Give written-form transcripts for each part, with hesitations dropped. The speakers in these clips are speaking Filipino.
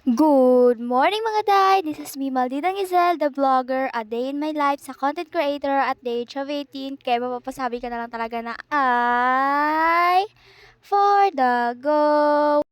Good morning mga day! This is me, Maldita Gizel, the vlogger, a day in my life sa content creator at the age of 18. Kaya mapapasabi ka na lang talaga na ay for the go!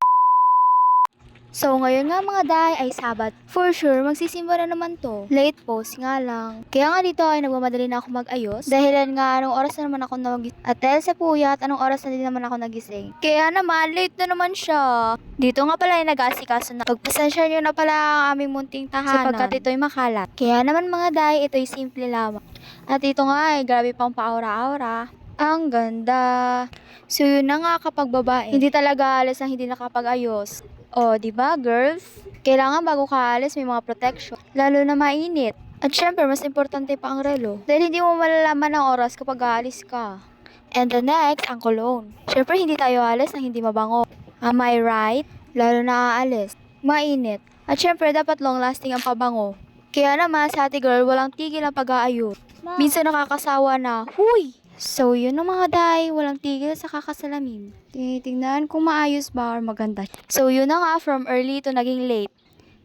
So, ngayon nga mga day ay Sabat. For sure, magsisimba na naman to. Late post nga lang. Kaya nga dito ay nagmamadali na ako mag-ayos. Dahilan nga anong oras na naman ako nagising. At dahil sa puyat, anong oras na din naman ako nagising. Kaya naman, late na naman siya. Dito nga pala ay nag-aasikaso na. Pagpasensya nyo na pala ang aming munting tahanan. Sapagkat ito'y makalat. Kaya naman mga day, ito'y simple lamang. At ito nga ay grabe pang pa-aura-aura. Ang ganda. So yun na nga kapag babae, hindi talaga alis ang hindi nakapag-ayos. O, di ba, girls? Kailangan bago ka alis may mga protection, lalo na mainit. At syempre, mas importante pa ang relo. Dahil hindi mo malalaman ang oras kapag aalis ka. And the next, ang cologne. Syempre, hindi tayo alis nang hindi mabango. Am I right? Lalo na aalis. Mainit. At syempre, dapat long-lasting ang pabango. Kaya naman, sa ate girl, walang tigil ang pag-aayos. Minsan nakakasawa na, huy! So, yun ang mga day, walang tigil sa kakasalamin. Tinitingnan kung maayos ba or maganda. So, yun na nga, from early to naging late.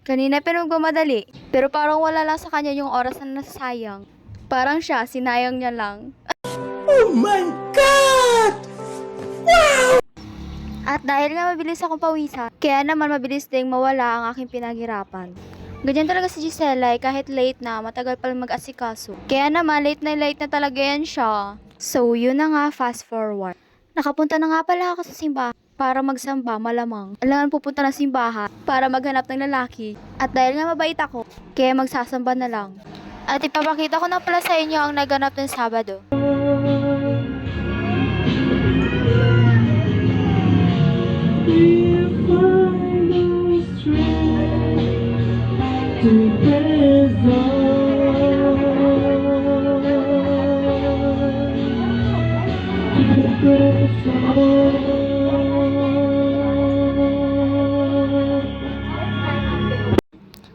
Kanina pinagmamadali, pero parang wala lang sa kanya yung oras na nasayang. Parang siya, sinayang niya lang. Oh my God! At dahil nga mabilis akong pawisan, kaya naman mabilis ding mawala ang aking pinaghirapan. Ganyan talaga si Gisela, kahit late na, matagal palang mag-asikaso. Kaya naman, late na talaga yan siya. So, yun na nga, fast forward. Nakapunta na nga pala ako sa simbahan para magsamba, malamang. Alangan pupunta ng simbahan para maghanap ng lalaki. At dahil nga mabait ako, kaya magsasamba na lang. At ipapakita ko na pala sa inyo ang naganap ng Sabado.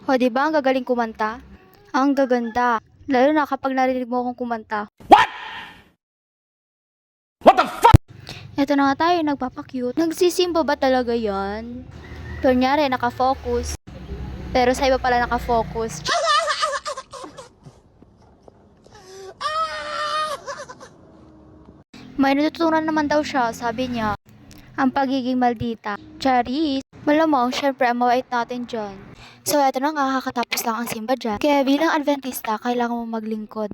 O, diba ang gagaling kumanta? Ang gaganda. Lalo na kapag narinig mo akong kumanta. What the fuck? Ito na nga tayo, nagpapakyut. Nagsisimba ba talaga yan? Kunyari, nakafocus. Pero sa iba pala nakafocus. May natutunan naman daw siya, sabi niya. Ang pagiging maldita. Charis. Malamang, syempre, ang mawait natin dyan. So, eto na nga, kakatapos lang ang simba dyan. Kaya bilang Adventista, kailangan mo maglingkod.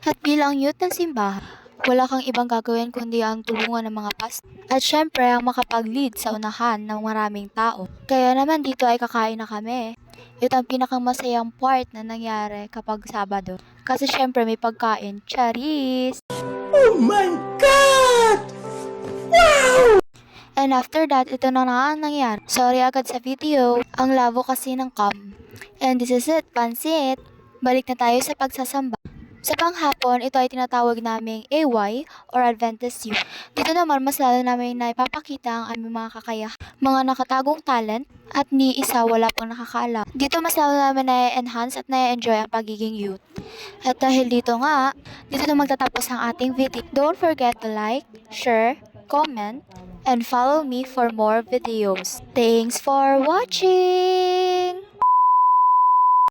At bilang youth ng simbahan, wala kang ibang gagawin kundi ang tulungan ng mga pastor. At syempre, ang makapag-lead sa unahan ng maraming tao. Kaya naman dito ay kakain na kami. Ito ang pinakang masayang part na nangyari kapag Sabado. Kasi syempre may pagkain. Charis! Oh my God! Wow! And after that, ito na nga ang nangyari. Sorry agad sa video. Ang labo kasi ng cam. And this is it, pansit. Balik na tayo sa pagsasamba. Sa panghapon, ito ay tinatawag naming AY or Adventist Youth. Dito naman, mas lalo namin na ipapakita ang aming mga kakayah, mga nakatagong talent, at ni isa wala pang nakakaalam. Dito mas lalo namin na-enhance at na-enjoy ang pagiging youth. At dahil dito nga, dito na magtatapos ang ating video. Don't forget to like, share, comment, and follow me for more videos. Thanks for watching!